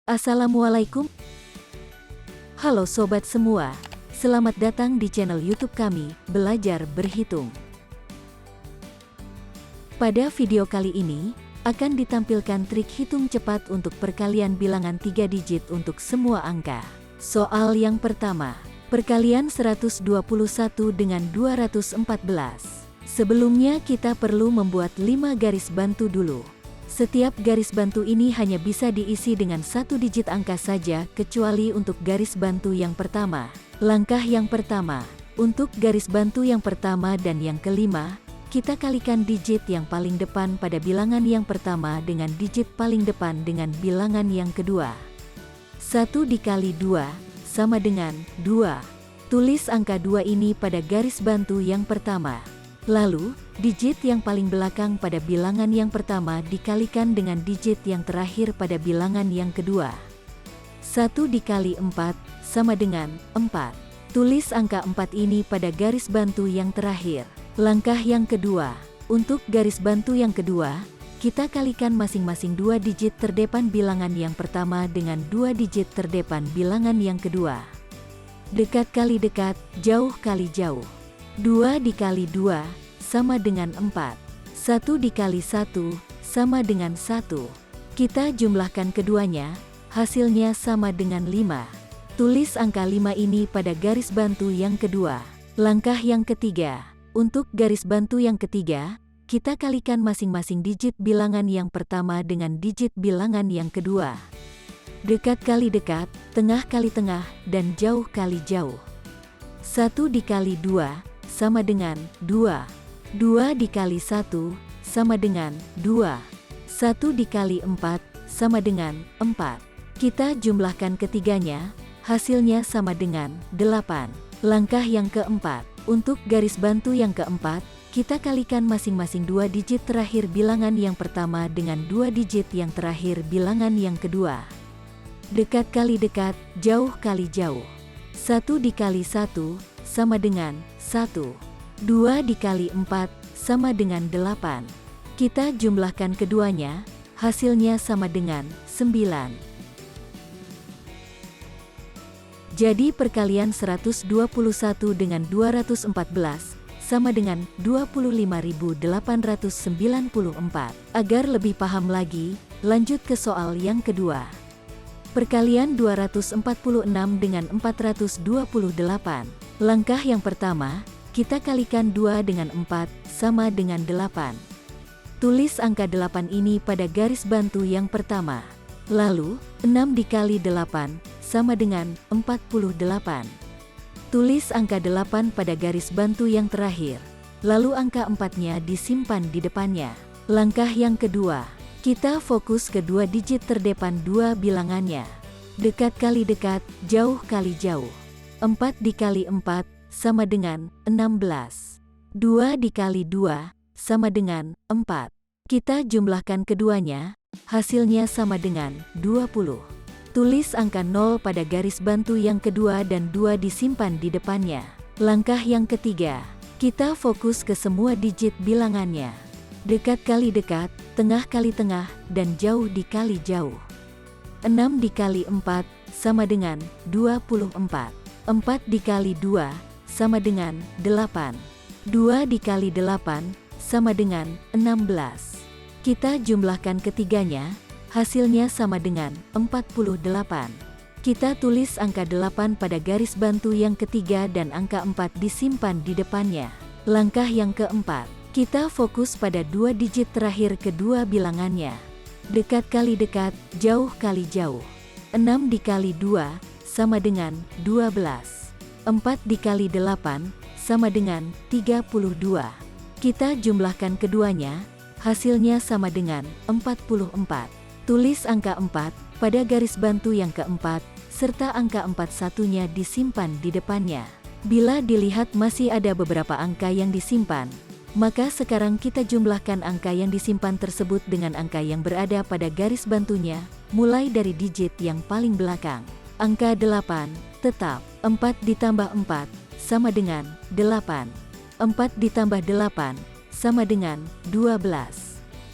Assalamualaikum. Halo sobat semua, selamat datang di channel YouTube kami, Belajar Berhitung. Pada video kali ini, akan ditampilkan trik hitung cepat untuk perkalian bilangan 3 digit untuk semua angka. Soal yang pertama, perkalian 121 dengan 214. Sebelumnya kita perlu membuat 5 garis bantu dulu. Setiap garis bantu ini hanya bisa diisi dengan 1 digit angka saja, kecuali untuk garis bantu yang pertama. Langkah yang pertama, untuk garis bantu yang pertama dan yang kelima, kita kalikan digit yang paling depan pada bilangan yang pertama dengan digit paling depan dengan bilangan yang kedua. 1 dikali 2, sama dengan 2. Tulis angka 2 ini pada garis bantu yang pertama. Lalu, digit yang paling belakang pada bilangan yang pertama dikalikan dengan digit yang terakhir pada bilangan yang kedua. 1 dikali 4, sama dengan 4. Tulis angka 4 ini pada garis bantu yang terakhir. Langkah yang kedua, untuk garis bantu yang kedua, kita kalikan masing-masing 2 digit terdepan bilangan yang pertama dengan 2 digit terdepan bilangan yang kedua. Dekat kali dekat, jauh kali jauh. 2 dikali 2, sama dengan 4. 1 dikali 1, sama dengan 1. Kita jumlahkan keduanya, hasilnya sama dengan 5. Tulis angka 5 ini pada garis bantu yang kedua. Langkah yang ketiga, untuk garis bantu yang ketiga, kita kalikan masing-masing digit bilangan yang pertama dengan digit bilangan yang kedua. Dekat kali dekat, tengah kali tengah, dan jauh kali jauh. 1 dikali 2, sama dengan 2. 2 dikali 1, sama dengan 2. 1 dikali 4, sama dengan 4. Kita jumlahkan ketiganya, hasilnya sama dengan 8. Langkah yang keempat, untuk garis bantu yang keempat, kita kalikan masing-masing 2 digit terakhir bilangan yang pertama dengan 2 digit yang terakhir bilangan yang kedua. Dekat kali dekat, jauh kali jauh. 1 dikali 1, sama dengan 1. 2 dikali 4, sama dengan 8. Kita jumlahkan keduanya, hasilnya sama dengan 9. Jadi perkalian 121 dengan 214, sama dengan 25.894. Agar lebih paham lagi, lanjut ke soal yang kedua. Perkalian 246 dengan 428. Langkah yang pertama, kita kalikan 2 dengan 4, sama dengan 8. Tulis angka 8 ini pada garis bantu yang pertama. Lalu, 6 dikali 8, sama dengan 48. Tulis angka 8 pada garis bantu yang terakhir. Lalu angka 4-nya disimpan di depannya. Langkah yang kedua, kita fokus ke 2 digit terdepan 2 bilangannya. Dekat kali dekat, jauh kali jauh. 4 dikali 4, sama dengan 16. 2 dikali 2, sama dengan 4. Kita jumlahkan keduanya, hasilnya sama dengan 20. Tulis angka 0 pada garis bantu yang kedua dan 2 disimpan di depannya. Langkah yang ketiga, kita fokus ke semua digit bilangannya. Dekat kali dekat, tengah kali tengah, dan jauh dikali jauh. 6 dikali 4, sama dengan 24. 4 dikali 2, sama dengan 8. 2 dikali 8, sama dengan 16. Kita jumlahkan ketiganya, hasilnya sama dengan 48. Kita tulis angka 8 pada garis bantu yang ketiga dan angka 4 disimpan di depannya. Langkah yang keempat, kita fokus pada 2 digit terakhir kedua bilangannya. Dekat kali dekat, jauh kali jauh. 6 dikali 2, sama dengan 12. 4 dikali 8, sama dengan 32. Kita jumlahkan keduanya, hasilnya sama dengan 44. Tulis angka 4 pada garis bantu yang keempat, serta angka 41-nya disimpan di depannya. Bila dilihat masih ada beberapa angka yang disimpan, maka sekarang kita jumlahkan angka yang disimpan tersebut dengan angka yang berada pada garis bantunya, mulai dari digit yang paling belakang. Angka 8, tetap. 4 ditambah 4, sama dengan 8. 4 ditambah 8, sama dengan 12.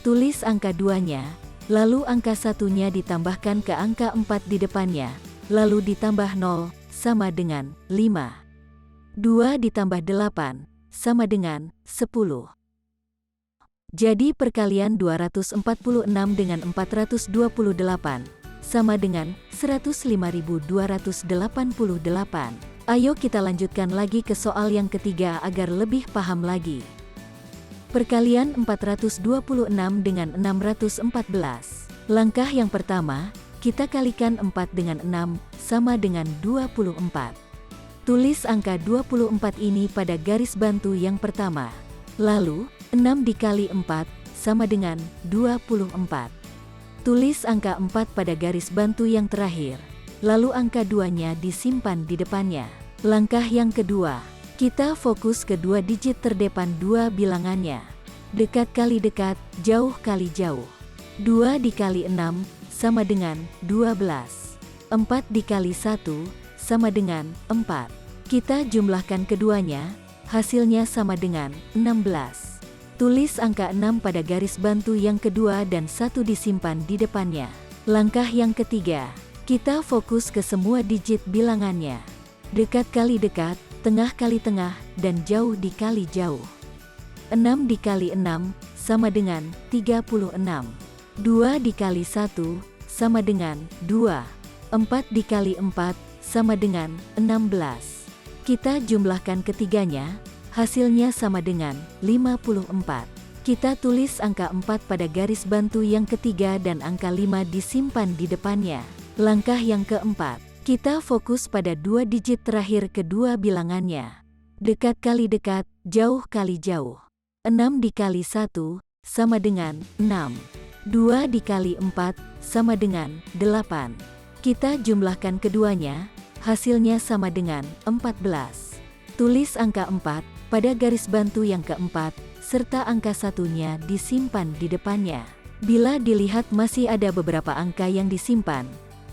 Tulis angka 2-nya, lalu angka satunya ditambahkan ke angka 4 di depannya, lalu ditambah 0, sama dengan 5. 2 ditambah 8, sama dengan 10. Jadi perkalian 246 dengan 428, sama dengan 105.288. Ayo kita lanjutkan lagi ke soal yang ketiga agar lebih paham lagi. Perkalian 426 dengan 614. Langkah yang pertama, kita kalikan 4 dengan 6, sama dengan 24. Tulis angka 24 ini pada garis bantu yang pertama. Lalu, 6 dikali 4, sama dengan 24. Tulis angka 4 pada garis bantu yang terakhir. Lalu angka 2-nya disimpan di depannya. Langkah yang kedua, kita fokus ke dua digit terdepan dua bilangannya. Dekat kali dekat, jauh kali jauh. 2 dikali 6, sama dengan 12. 4 dikali 1, sama dengan 4. Kita jumlahkan keduanya, hasilnya sama dengan 16. Tulis angka 6 pada garis bantu yang kedua dan 1 disimpan di depannya. Langkah yang ketiga, kita fokus ke semua digit bilangannya. Dekat kali dekat, tengah kali tengah, dan jauh dikali jauh. 6 dikali 6, sama dengan 36. 2 dikali 1, sama dengan 2. 4 dikali 4, sama dengan 16. Kita jumlahkan ketiganya, hasilnya sama dengan 54. Kita tulis angka 4 pada garis bantu yang ketiga dan angka 5 disimpan di depannya. Langkah yang keempat, kita fokus pada dua digit terakhir kedua bilangannya. Dekat kali dekat, jauh kali jauh. 6 dikali 1, sama dengan 6. 2 dikali 4, sama dengan 8. Kita jumlahkan keduanya, hasilnya sama dengan 14. Tulis angka 4 pada garis bantu yang keempat, serta angka satunya disimpan di depannya. Bila dilihat masih ada beberapa angka yang disimpan,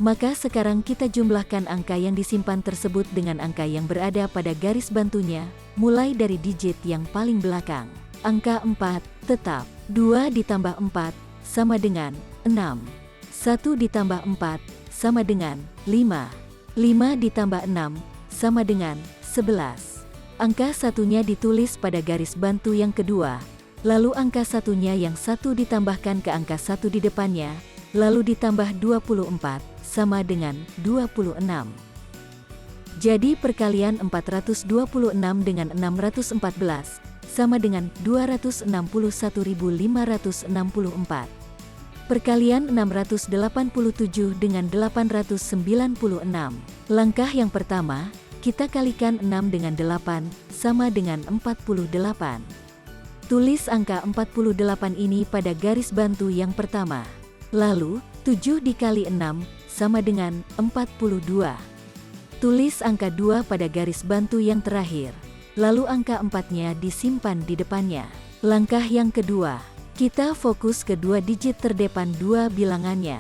maka sekarang kita jumlahkan angka yang disimpan tersebut dengan angka yang berada pada garis bantunya, mulai dari digit yang paling belakang. Angka 4, tetap. 2 ditambah 4, sama dengan 6. 1 ditambah 4, sama dengan 5. 5 ditambah 6, sama dengan 11. Angka satunya ditulis pada garis bantu yang kedua, lalu angka satunya yang 1 ditambahkan ke angka 1 di depannya, lalu ditambah 24, sama dengan 26. Jadi perkalian 426 dengan 614, sama dengan 261.564. Perkalian 687 dengan 896. Langkah yang pertama, kita kalikan 6 dengan 8, sama dengan 48. Tulis angka 48 ini pada garis bantu yang pertama. Lalu, 7 dikali 6, sama dengan 42. Tulis angka 2 pada garis bantu yang terakhir. Lalu angka 4-nya disimpan di depannya. Langkah yang kedua, kita fokus ke dua digit terdepan dua bilangannya.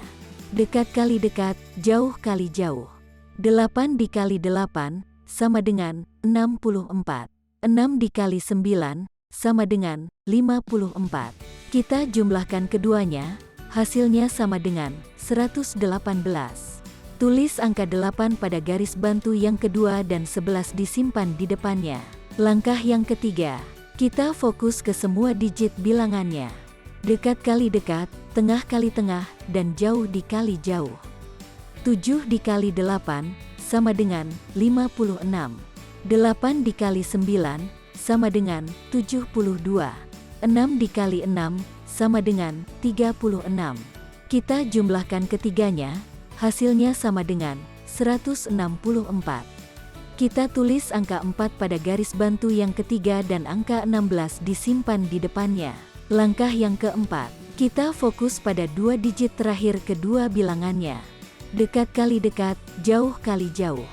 Dekat kali dekat, jauh kali jauh. 8 dikali 8, sama dengan 64. 6 dikali 9, sama dengan 54. Kita jumlahkan keduanya, hasilnya sama dengan 118. Tulis angka 8 pada garis bantu yang kedua dan 11 disimpan di depannya. Langkah yang ketiga, kita fokus ke semua digit bilangannya. Dekat kali dekat, tengah kali tengah, dan jauh dikali jauh. 7 dikali 8, sama dengan 56. 8 dikali 9, sama dengan 72. 6 dikali 6, sama dengan 36. Kita jumlahkan ketiganya, hasilnya sama dengan 164. Kita tulis angka 4 pada garis bantu yang ketiga dan angka 16 disimpan di depannya. Langkah yang keempat, kita fokus pada dua digit terakhir kedua bilangannya. Dekat kali dekat, jauh kali jauh.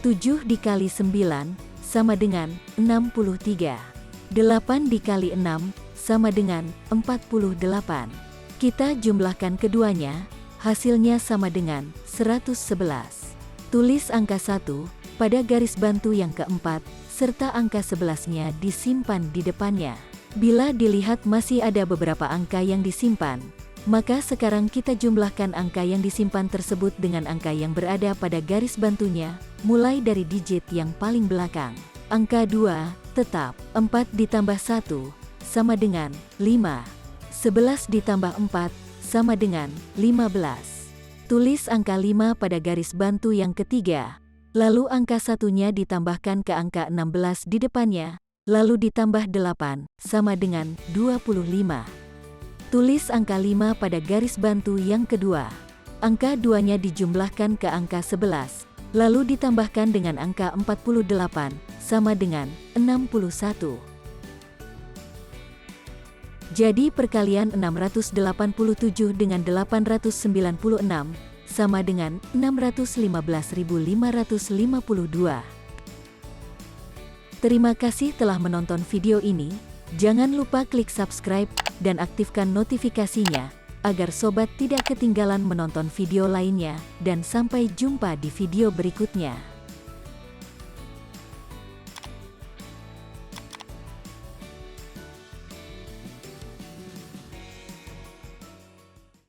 7 dikali 9, sama dengan 63. 8 dikali 6, sama dengan 48. Kita jumlahkan keduanya, hasilnya sama dengan 111. Tulis angka 1 pada garis bantu yang keempat, serta angka 11-nya disimpan di depannya. Bila dilihat masih ada beberapa angka yang disimpan, Maka sekarang kita jumlahkan angka yang disimpan tersebut dengan angka yang berada pada garis bantunya, mulai dari digit yang paling belakang. Angka 2, tetap. 4 ditambah 1, sama dengan 5. 11 ditambah 4, sama dengan 15. Tulis angka 5 pada garis bantu yang ketiga. Lalu angka satunya ditambahkan ke angka 16 di depannya, lalu ditambah 8, sama dengan 25. Tulis angka 5 pada garis bantu yang kedua. Angka 2-nya dijumlahkan ke angka 11, lalu ditambahkan dengan angka 48, sama dengan 61. Jadi perkalian 687 dengan 896, sama dengan 615.552. Terima kasih telah menonton video ini. Jangan lupa klik subscribe dan aktifkan notifikasinya, agar sobat tidak ketinggalan menonton video lainnya, dan sampai jumpa di video berikutnya.